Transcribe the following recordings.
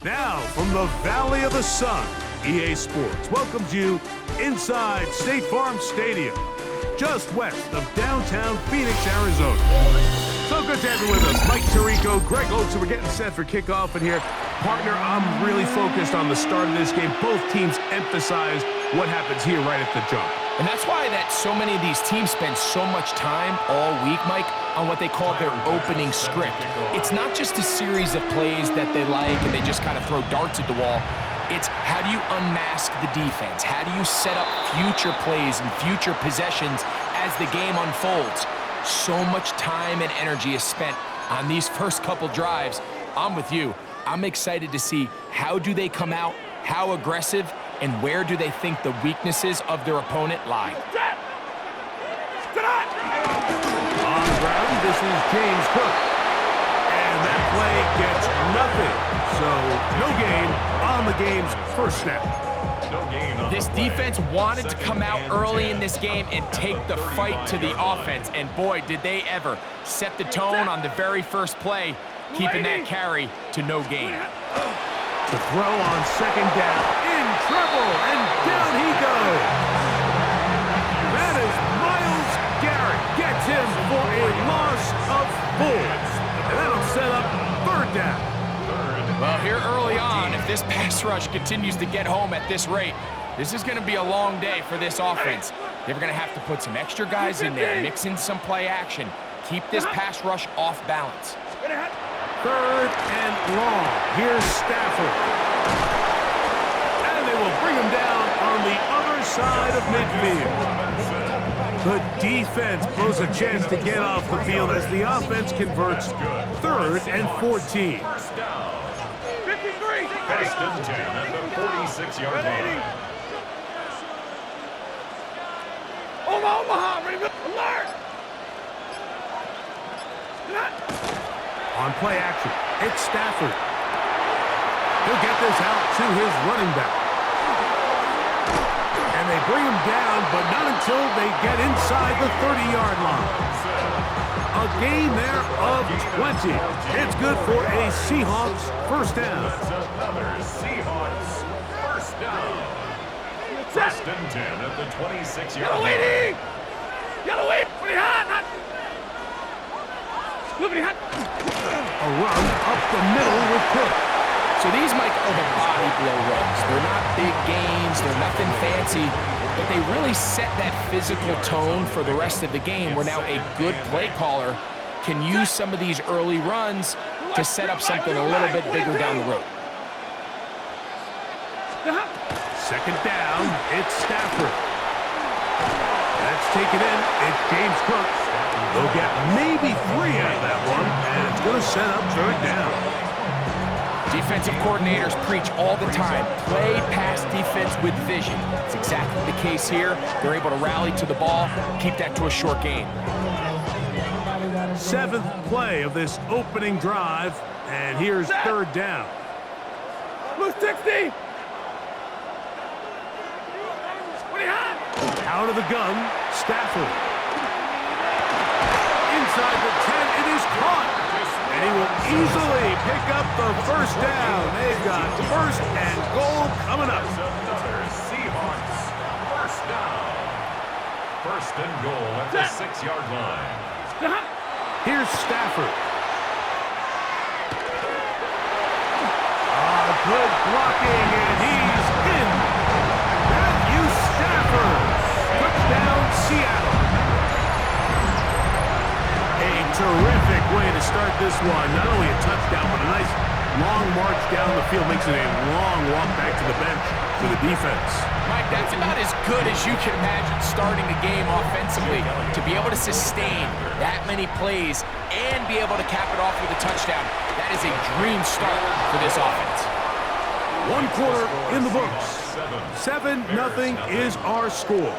Now, from the Valley of the Sun, EA Sports welcomes you inside State Farm Stadium, just west of downtown Phoenix, Arizona. So good to have you with us. Mike Tirico, Greg Oaks, we're getting set for kickoff. And here, partner, I'm really focused on the start of this game. Both teams emphasize what happens here right at the jump. And that's why so many of these teams spend so much time all week, Mike, on what they call their opening script. It's not just a series of plays that they like and they just kind of throw darts at the wall. It's how do you unmask the defense? How do you set up future plays and future possessions as the game unfolds? So much time and energy is spent on these first couple drives. I'm with you. I'm excited to see how do they come out, how aggressive, and where do they think the weaknesses of their opponent lie. On the ground, this is James Cook. And that play gets nothing. So no gain on the game's first snap. This defense wanted to come out early in this game and take the fight to the offense. And boy, did they ever set the tone on the very first play, keeping that carry to no gain. To throw on second down, in trouble, and down he goes. That is Myles Garrett, gets him for a loss of 4. And that'll set up third down. Well, here early on, if this pass rush continues to get home at this rate, this is going to be a long day for this offense. They're going to have to put some extra guys in there, mix in some play action, keep this pass rush off balance. Third and long. Here's Stafford. And they will bring him down on the other side of midfield. The defense blows a chance to get off the field as the offense converts 3rd and 14. 53. First and 10 at the 46-yard line. Omaha, ready to alert! On play action, it's Stafford. He'll get this out to his running back. And they bring him down, but not until they get inside the 30-yard line. A gain there of 20. It's good for a Seahawks first down. That's another Seahawks first down. First and 10 at the 26-yard line. Yellow wave! Pretty hot! A run up the middle with Cook. So these, Mike, are the body blow runs. They're not big gains, they're nothing fancy, but they really set that physical tone for the rest of the game where now a good play caller can use some of these early runs to set up something a little bit bigger down the road. Second down, it's Stafford. That's taken in. It's James Cook. They'll get maybe 3 out of that one, and it's going to set up third down. Defensive coordinators preach all the time, play pass defense with vision. It's exactly the case here. They're able to rally to the ball, keep that to a short gain. 7th play of this opening drive, and here's third down. Blue 60! Out of the gun, Stafford. Inside the 10, it is caught. And he will easily pick up the first down. They've got first and goal coming up. Another Seahawks first down. First and goal at the 6-yard line. Here's Stafford. Good blocking, and he's in. Matthew Stafford. Touchdown, Seattle. A terrific way to start this one. Not only a touchdown, but a nice long march down the field. Makes it a long walk back to the bench for the defense. Mike, that's about as good as you can imagine starting a game offensively. To be able to sustain that many plays and be able to cap it off with a touchdown, that is a dream start for this offense. 1 quarter in the books. 7-0 is our score.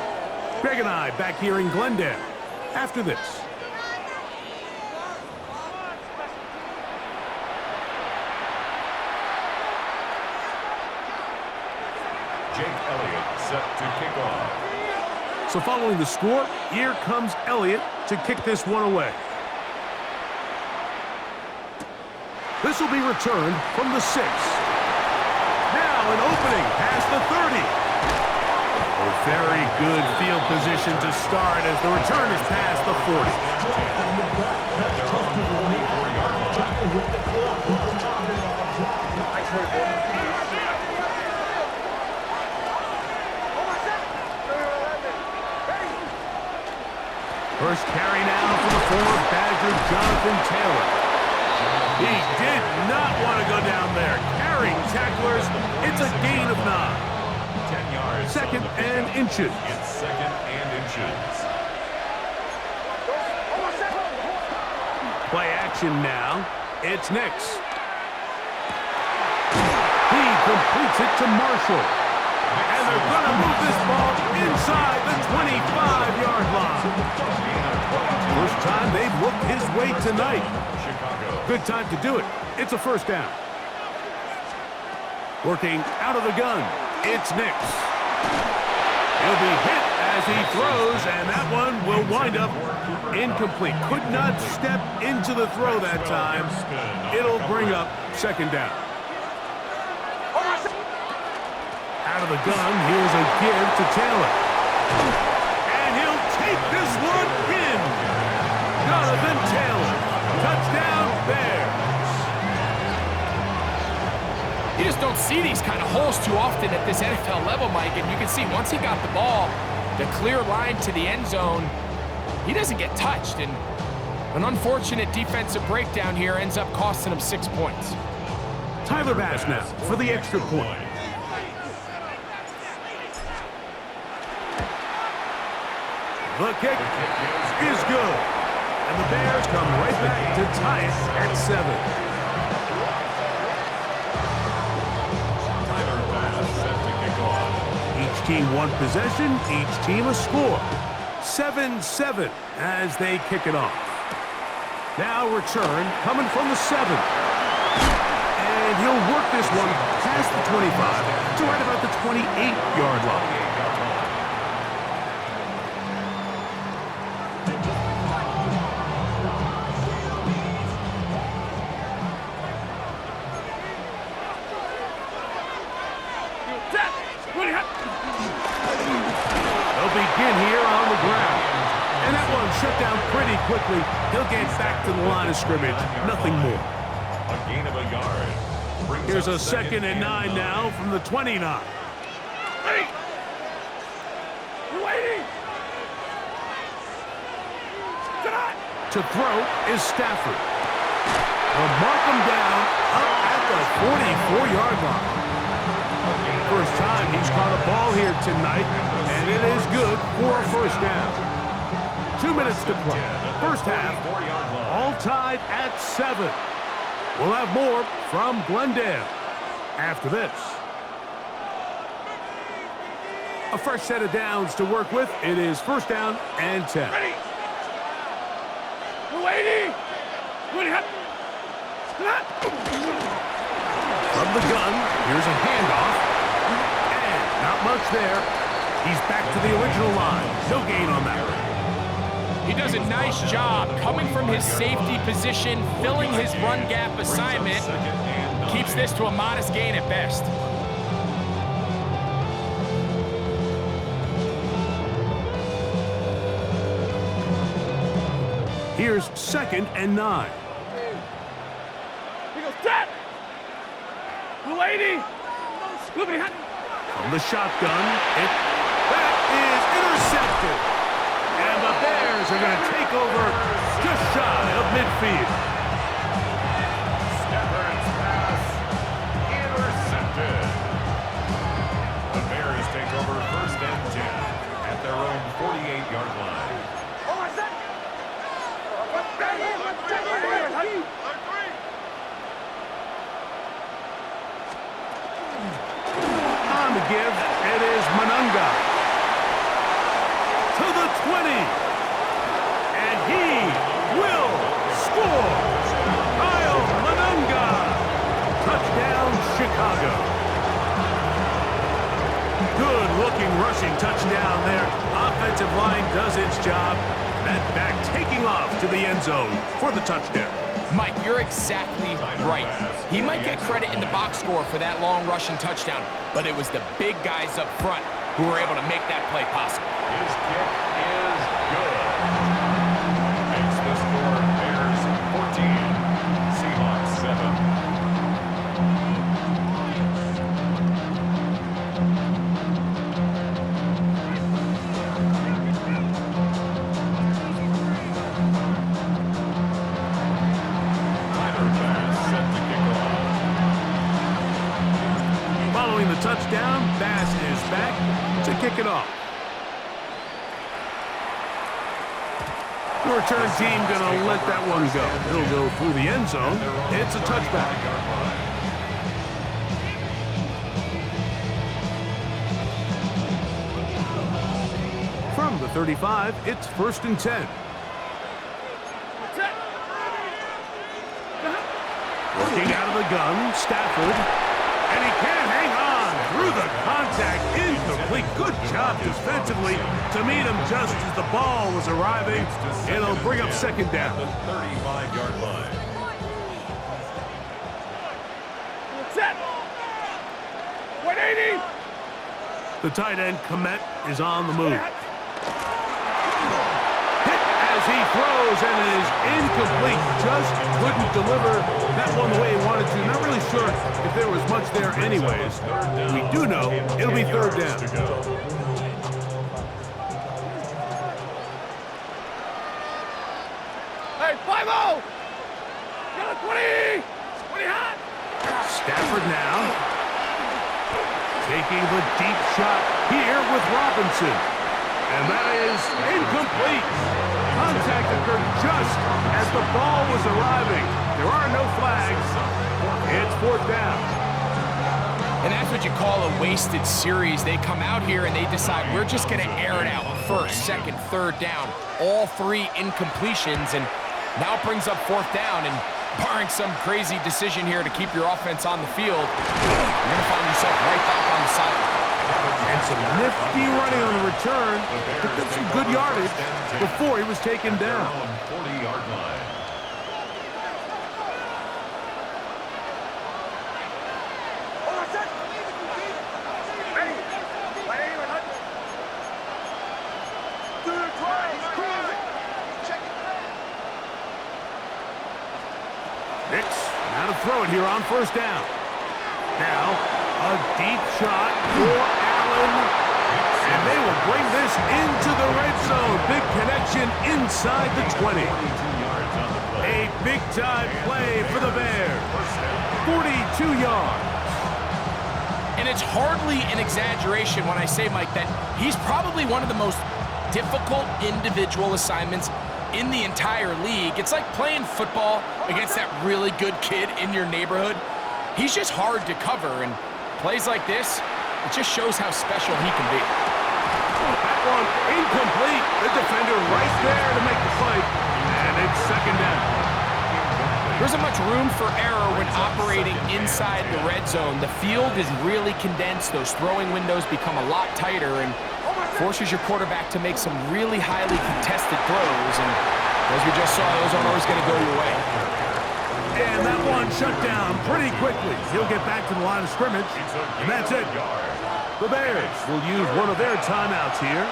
Greg and I back here in Glendale after this. Jake Elliott set to kick off. So following the score, here comes Elliott to kick this one away. This will be returned from the 6. now an opening past the 30. A very good field position to start as the return is past the 40. First carry now for the former Badger, Jonathan Taylor. He did not want to go down there. Carrying tacklers, it's a gain of 9. 10 yards. Second and inches. It's second and inches. Play action now. It's Nix. He completes it to Marshall. And they're going to move this ball inside the 25-yard line. First time they've looked his way tonight. Good time to do it. It's a first down. Working out of the gun. It's Nix. He'll be hit as he throws, and that one will wind up incomplete. Could not step into the throw that time. It'll bring up second down. Out of the gun, here's a give to Taylor. And he'll take this one in. Jonathan Taylor. Touchdown, Bears. You just don't see these kind of holes too often at this NFL level, Mike, and you can see once he got the ball, the clear line to the end zone, he doesn't get touched, and an unfortunate defensive breakdown here ends up costing him 6 points. Tyler Bass now for the extra point. The kick is good. And the Bears come right back to tie it at 7. Tyler Bass set to kick off. Each team one possession, each team a score. 7-7 as they kick it off. Now return coming from the 7. And he'll work this one past the 25 to right about the 28-yard line. Begin here on the ground. And that one shut down pretty quickly. He'll get back to the line of scrimmage. Nothing more. A gain of a yard. Here's a second and 9 now from the 29. Ready! Waiting! To throw is Stafford. They'll mark him down up at the 44-yard line. First time he's caught a ball here tonight, and it is good for a first down. 2 minutes to play. First half, all tied at 7. We'll have more from Glendale after this. A fresh set of downs to work with. It is first down and 10. Ready! Waiting! From the gun, here's a handoff. And not much there. He's back to the original line. No gain on that. He does a nice job coming from his safety position, filling his run gap assignment, keeps this to a modest gain at best. Here's second and 9. He goes, tap! Lady! From the shotgun, that is intercepted. And the Bears are going to take over just shy of midfield. Stafford's pass intercepted. The Bears take over first and 10 at their own 48-yard line. On the give, it is Manunga. To the 20. And he will score. Kyle Manunga. Touchdown, Chicago. Good-looking rushing touchdown there. Offensive line does its job. That back taking off to the end zone for the touchdown. Mike, you're exactly right. He might get credit in the box score for that long rushing touchdown, but it was the big guys up front who were able to make that play possible. His kick is good. Makes the score Bears 14, Seahawks 7. Following the touchdown, Bass is back to kick it off. The return team gonna let that one go. It'll go through the end zone. It's a touchback. From the 35, it's 1st and 10. Working out of the gun, Stafford. And he can't hang on through the contact. Incomplete. Good job defensively to meet him just as the ball was arriving. It'll bring up 2nd down. The 35-yard line. Set. 180. The tight end, Komet, is on the move. Hit as he throws, and it is incomplete. Just couldn't deliver that one the way he wanted to. Not really sure if there was much there anyways. We do know it'll be 3rd down. Hey, 5-0. Got a 20. 20 hot. Stafford now taking the deep shot here with Robinson. And that is incomplete. Contact occurred just as the ball was arriving. There are no flags. It's 4th down. And that's what you call a wasted series. They come out here and they decide we're just going to air it out. 1st, 2nd, 3rd down. All 3 incompletions, and now it brings up 4th down. And barring some crazy decision here to keep your offense on the field, you're going to find yourself right back on the sideline. And some nifty running on the return. Picked up some good yardage before he was taken down. 40-yard line. Nix, now to throw it here on 1st down. Now, a deep shot for Allen. And they will bring this into the red zone. Big connection inside the 20. A big-time play for the Bears. 42 yards. And it's hardly an exaggeration when I say, Mike, that he's probably one of the most difficult individual assignments in the entire league. It's like playing football against that really good kid in your neighborhood. He's just hard to cover, and plays like this, it just shows how special he can be. That one incomplete. The defender right there to make the fight, and it's 2nd down. There isn't much room for error when operating inside the red zone. The field is really condensed. Those throwing windows become a lot tighter and forces your quarterback to make some really highly contested throws. And as we just saw, those aren't always going to go your way. And that one shut down pretty quickly. He'll get back to the line of scrimmage, and that's it. The Bears will use one of their timeouts here.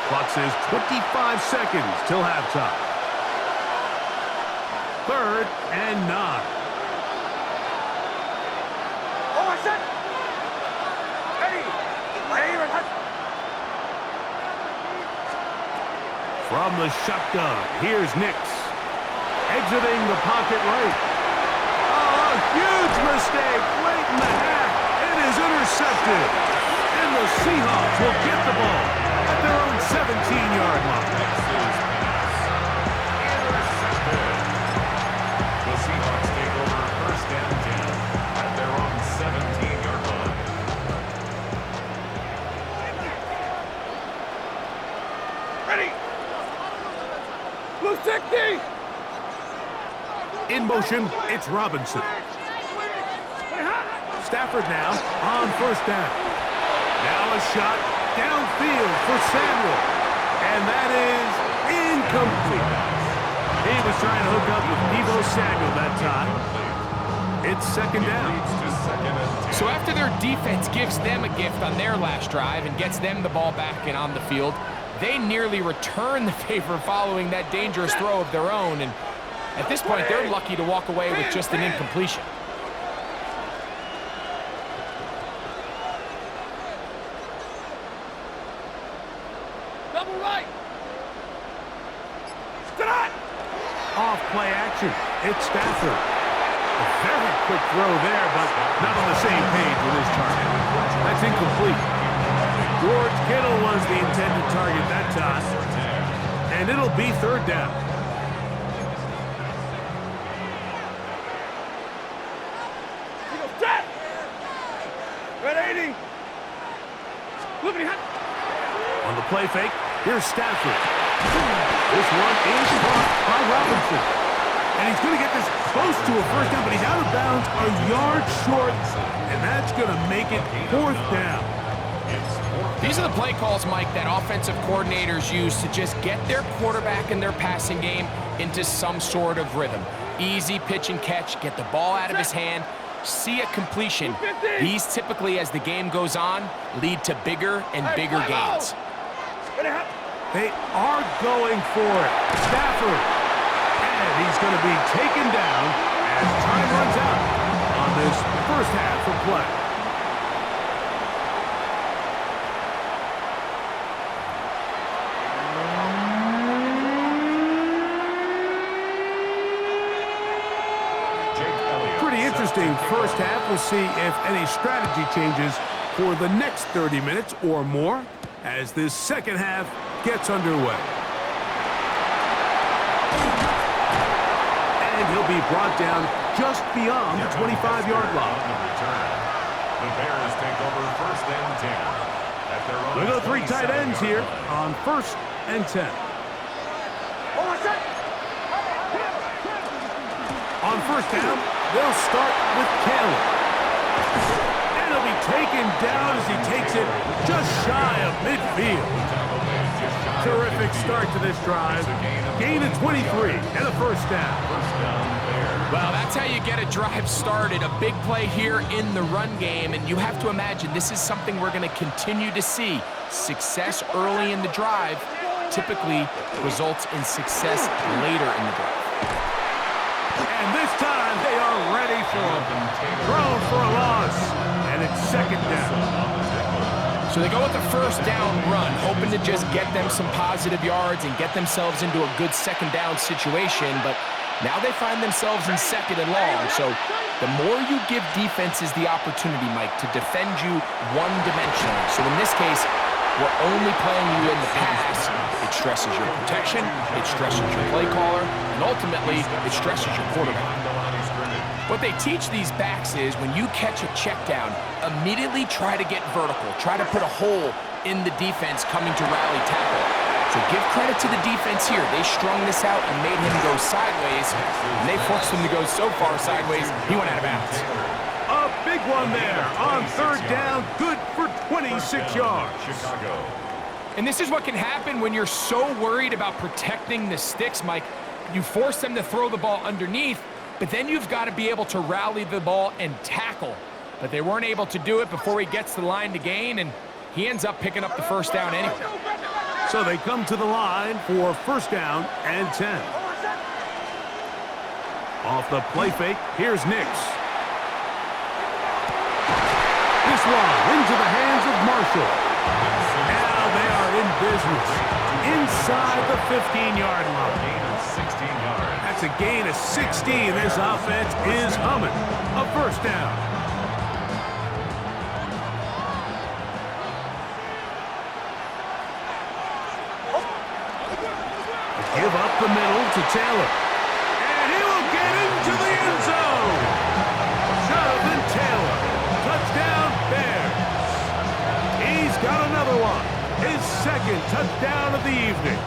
Clock says 25 seconds till halftime. 3rd and 9. From the shotgun, here's Nix. Exiting the pocket right. Oh, a huge mistake late in the half. It is intercepted. And the Seahawks will get the ball at their own 17-yard line. The Seahawks take over 1st and 10 at their own 17-yard line. Ready. Blue 60. In motion, it's Robinson. Stafford now on 1st down. Now a shot downfield for Samuel. And that is incomplete. He was trying to hook up with Deebo Samuel that time. It's second down. So after their defense gives them a gift on their last drive and gets them the ball back and on the field, they nearly return the favor following that dangerous throw of their own. And at this point, they're lucky to walk away with just an incompletion. Double right. Off play action. It's Stafford. A very quick throw there, but not on the same page with his target. That's incomplete. George Kittle was the intended target that time. And it'll be third down. Red 80. Look at him. On the play fake, here's Stafford. This one is blocked by Robinson. And he's going to get this close to a first down, but he's out of bounds a yard short. And that's going to make it fourth down. These are the play calls, Mike, that offensive coordinators use to just get their quarterback and their passing game into some sort of rhythm. Easy pitch and catch, get the ball out of his hand, see a completion. These typically, as the game goes on, lead to bigger and bigger gains. They are going for it. Stafford. And he's going to be taken down as time runs out on this first half of play. Pretty interesting first half. We'll see if any strategy changes for the next 30 minutes or more as this second half gets underway. And he'll be brought down just beyond the 25-yard line. The Bears take over first and 10. At their own We'll go three tight ends here on first and 10. On first down, they'll start with Caleb. And he'll be taken down as he takes it just shy of midfield. Terrific start to this drive. Gain of 23 and a first down. Well, that's how you get a drive started. A big play here in the run game, and you have to imagine this is something we're going to continue to see. Success early in the drive typically results in success later in the drive. And this time they are ready for him. Thrown for a loss, and it's second down. So they go with the first down run, hoping to just get them some positive yards and get themselves into a good second down situation, but now they find themselves in second and long. So the more you give defenses the opportunity, Mike, to defend you one-dimensionally. So in this case, we're only playing you in the pass. It stresses your protection, it stresses your play caller, and ultimately, it stresses your quarterback. What they teach these backs is when you catch a check down, immediately try to get vertical. Try to put a hole in the defense coming to rally tackle. So give credit to the defense here. They strung this out and made him go sideways. And they forced him to go so far sideways, he went out of bounds. A big one there on third down. Good for 26 yards. Chicago. And this is what can happen when you're so worried about protecting the sticks, Mike. You force them to throw the ball underneath, but then you've got to be able to rally the ball and tackle. But they weren't able to do it before he gets to the line to gain, and he ends up picking up the first down anyway. So they come to the line for first down and 10. Off the play fake, here's Nix. This one into the hands of Marshall. Now they are in business inside the 15-yard line. Gain of 16 yards. That's a gain of 16. This offense is humming. A first down. Give up the middle to Taylor. And he will get into the end zone. Jonathan Taylor. Touchdown Bears. He's got another one. His second touchdown of the evening.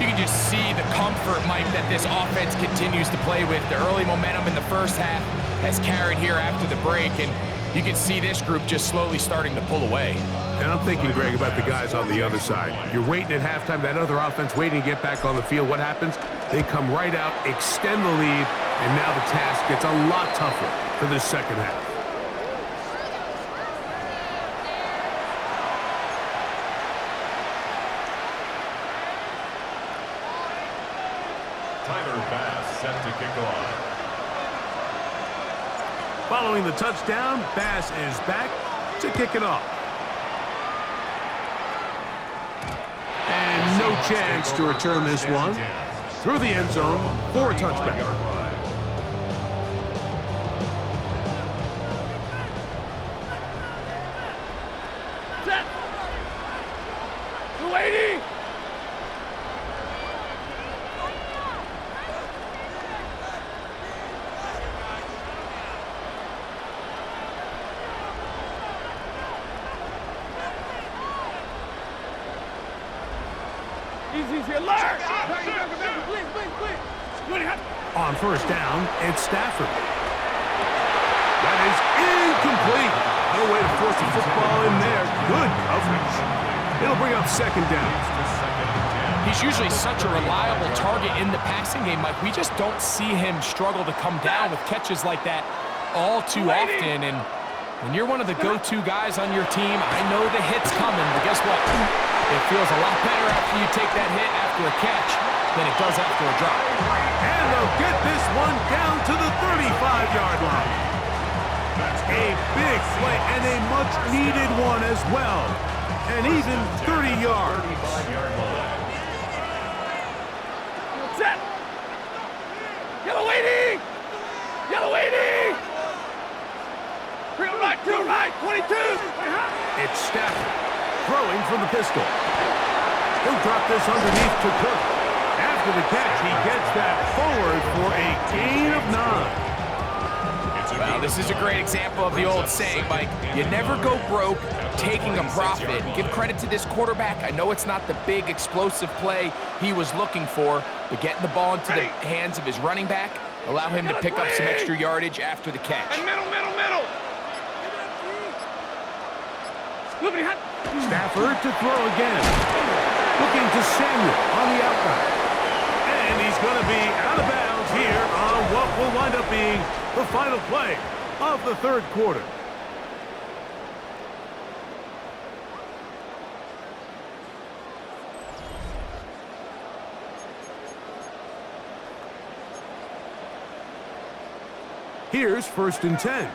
You can just see the comfort, Mike, that this offense continues to play with. The early momentum in the first half has carried here after the break, and You can see this group just slowly starting to pull away. And I'm thinking, Greg, about the guys on the other side. You're waiting at halftime, that other offense waiting to get back on the field. What happens? They come right out, extend the lead, and now the task gets a lot tougher for this second half. Set to kick off. Following the touchdown, Bass is back to kick it off. And no chance to return this one. Through the end zone for a touchback. Set. 280. Easy, alert! On first down, it's Stafford. That is incomplete. No way to force the football in there. Good coverage. It'll bring up second down. He's usually such a reliable target in the passing game, Mike. We just don't see him struggle to come down with catches like that all too often. And when you're one of the go-to guys on your team, I know the hit's coming, but guess what? It feels a lot better after you take that hit after a catch than it does after a drop. And they'll get this one down to the 35-yard line. A big play and a much-needed one as well. And even 30 yards. Set. Yellow 80. Yellow 80. To the right, 22. It's Stafford. Throwing from the pistol. He'll drop this underneath to Cook. After the catch, he gets that forward for a gain of 9. Well, this is a great example of the old saying, Mike. You never go broke taking a profit. Give credit to this quarterback. I know it's not the big explosive play he was looking for, but getting the ball into the hands of his running back allow him to pick up some extra yardage after the catch. And middle. Stafford to throw again. Looking to Samuel on the outside. And he's going to be out of bounds here on what will wind up being the final play of the third quarter. Here's 1st and 10.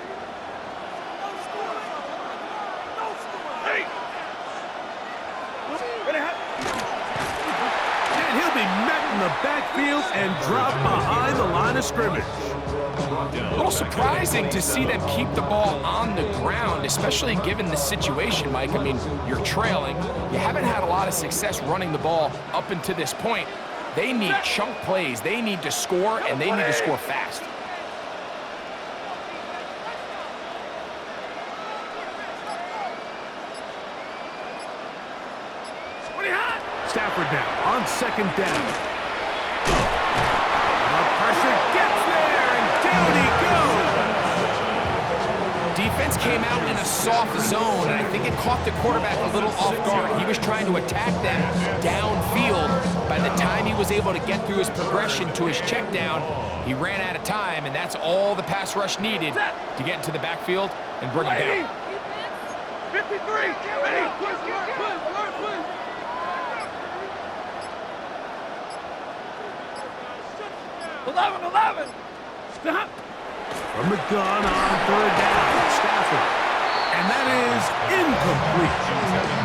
The backfield and drop behind the line of scrimmage. A little surprising to see them keep the ball on the ground, especially given the situation, Mike. I mean, you're trailing. You haven't had a lot of success running the ball up until this point. They need chunk plays. They need to score, and they need to score fast. Stafford now on 2nd down. Pressure gets there, and down he goes. Defense came out in a soft zone, and I think it caught the quarterback a little off guard. He was trying to attack them downfield. By the time he was able to get through his progression to his check down, he ran out of time, and that's all the pass rush needed to get into the backfield and bring him down. 53. Ready. 11. Stop. From the gun on 3rd down, Stafford. And that is incomplete.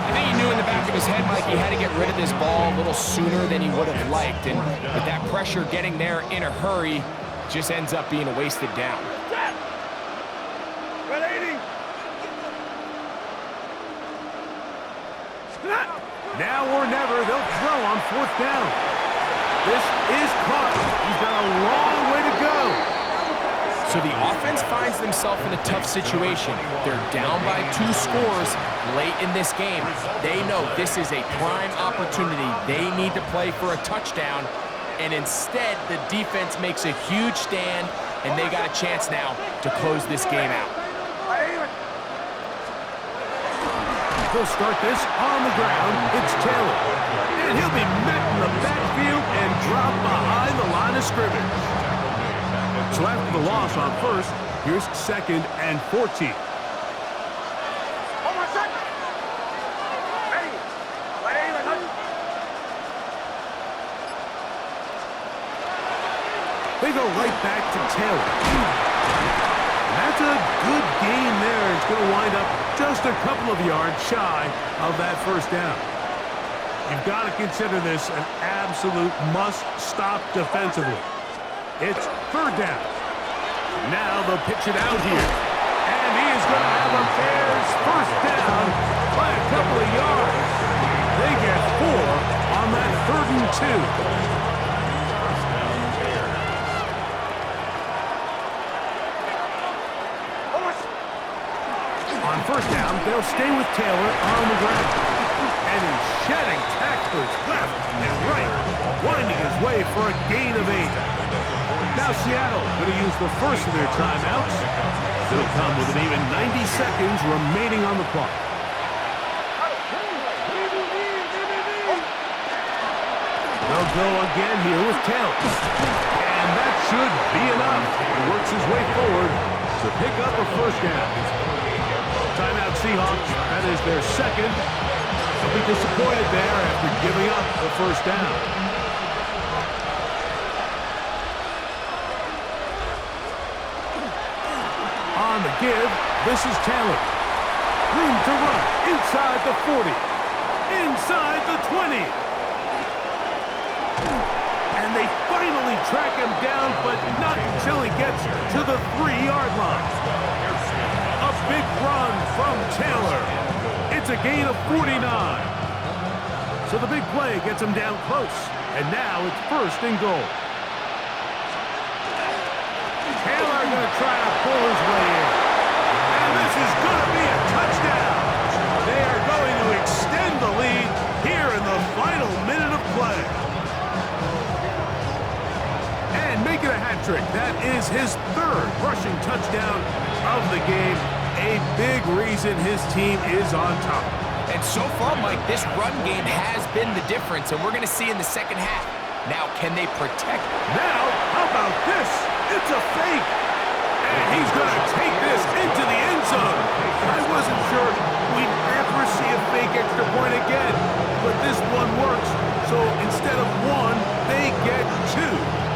I think he knew in the back of his head, Mike, he had to get rid of this ball a little sooner than he would have liked. And with that pressure getting there in a hurry, just ends up being a wasted down. Red 80. Now or never, they'll throw on 4th down. This is caught. He's got a long way to go. So the offense finds themselves in a tough situation. They're down by 2 scores late in this game. They know this is a prime opportunity. They need to play for a touchdown. And instead, the defense makes a huge stand, and they got a chance now to close this game out. He'll start this on the ground. It's Taylor. And he'll be met in the backfield and dropped behind the line of scrimmage. So after the loss on first, here's 2nd and 14. They go right back to Taylor. That's a good gain there. It's going to wind up just a couple of yards shy of that first down. You've got to consider this an absolute must-stop defensively. It's 3rd down. Now they'll pitch it out here. And he is going to have a Bears first down by a couple of yards. They get 4 on that 3rd and 2. On first down, they'll stay with Taylor on the ground. And he's shedding tacklers left and right, winding his way for a gain of 8. Now Seattle going to use the first of their timeouts. They'll come with an even 90 seconds remaining on the clock. They'll go again here with Taylor. And that should be enough. He works his way forward to pick up a first down. Timeout Seahawks. That is their 2nd. They'll be disappointed there after giving up the first down. On the give, this is Taylor. Room to run inside the 40. Inside the 20. And they finally track him down, but not until he gets to the 3-yard line. A big run from Taylor. It's a gain of 49. So the big play gets him down close. And now it's 1st and goal. Taylor going to try to pull his way in. And this is going to be a touchdown. They are going to extend the lead here in the final minute of play. And make it a hat trick. That is his 3rd rushing touchdown of the game. A big reason his team is on top. And so far, Mike, this run game has been the difference, and we're going to see in the second half. Now, can they protect? Now, how about this? It's a fake. And he's going to take this into the end zone. I wasn't sure we'd ever see a fake extra point again, but this one works. So instead of 1, they get 2.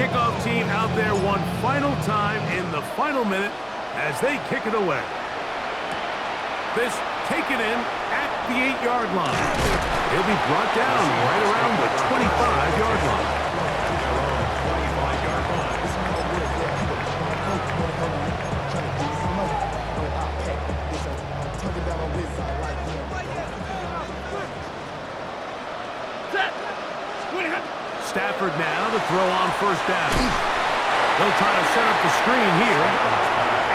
Kickoff team out there one final time in the final minute as they kick it away. This taken in at the 8-yard line. He'll be brought down right around the 25-yard line. Stafford now to throw on first down. They'll try to set up the screen here.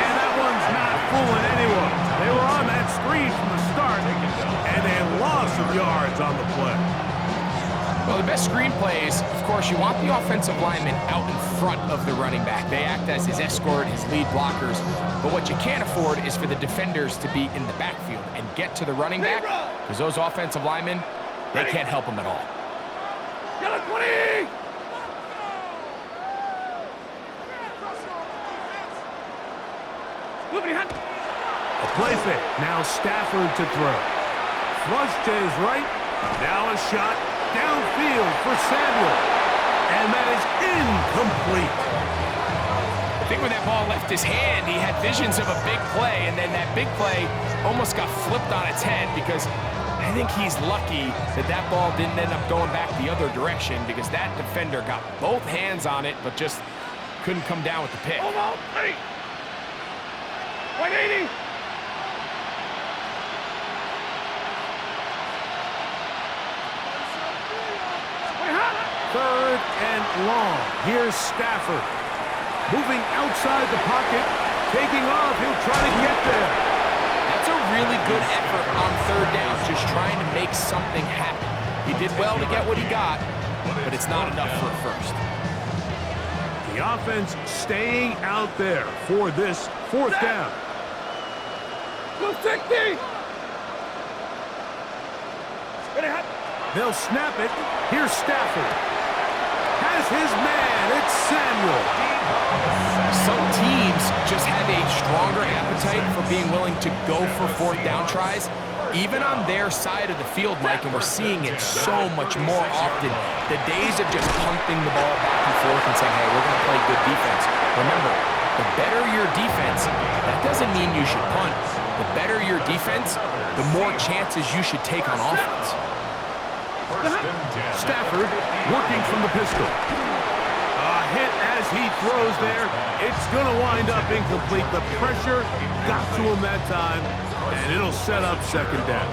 And that one's not fooling anyone. They were on that screen from the start, and a loss of yards on the play. Well, the best screen plays, of course, you want the offensive lineman out in front of the running back. They act as his escort, his lead blockers. But what you can't afford is for the defenders to be in the backfield and get to the running back, because those offensive linemen, they can't help them at all. Yellow 20! A play fake. Now Stafford to throw. Flush to his right. Now a shot downfield for Samuel. And that is incomplete. I think when that ball left his hand, he had visions of a big play, and then that big play almost got flipped on its head, because I think he's lucky that that ball didn't end up going back the other direction, because that defender got both hands on it, but just couldn't come down with the pick. Hold on, ready. 180. Third and long. Here's Stafford. Moving outside the pocket. Taking off, he'll try to get there. That's a really good effort on third down, just trying to make something happen. He did well to get what he got, but it's not enough for a first. The offense staying out there for this fourth down. Go 60. They'll snap it. Here's Stafford. Has his man. It's Samuel. Some teams just have a stronger appetite for being willing to go for fourth down tries, even on their side of the field, Mike, and we're seeing it so much more often. The days of just punting the ball back and forth and saying, hey, we're going to play good defense. Remember, the better your defense, that doesn't mean you should punt. The better your defense, the more chances you should take on offense. Stafford working from the pistol. A hit as he throws there. It's going to wind up incomplete. The pressure got to him that time, and it'll set up second down.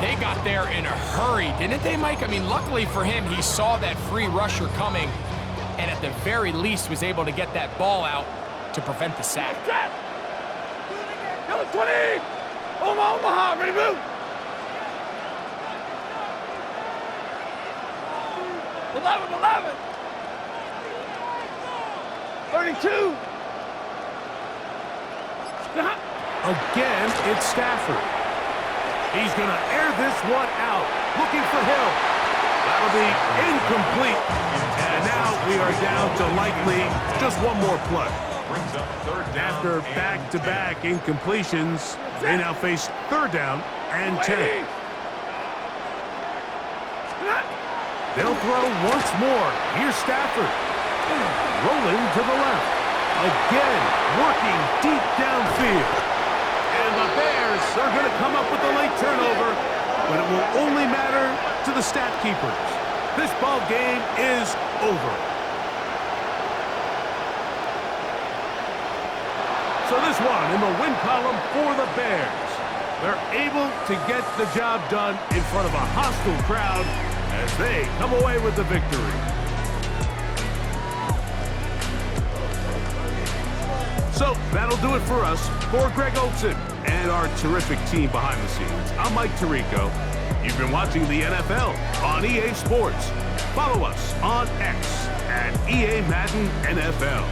They got there in a hurry, didn't they, Mike? I mean, luckily for him, he saw that free rusher coming, and at the very least was able to get that ball out to prevent the sack. Yellow 20. Omaha, ready to move. 11. 32. Again, it's Stafford. He's going to air this one out, looking for Hill. That'll be incomplete. And now we are down to likely just one more play. After back-to-back incompletions, they now face third down and 10. They'll throw once more. Here's Stafford. Rolling to the left. Again, working deep downfield. And the Bears are going to come up with a late turnover, but it will only matter to the stat keepers. This ball game is over. So this one in the win column for the Bears. They're able to get the job done in front of a hostile crowd as they come away with the victory. So that'll do it for us. For Greg Olson and our terrific team behind the scenes, I'm Mike Tirico. You've been watching the NFL on EA Sports. Follow us on X at EA Madden NFL.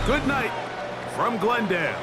Good night from Glendale.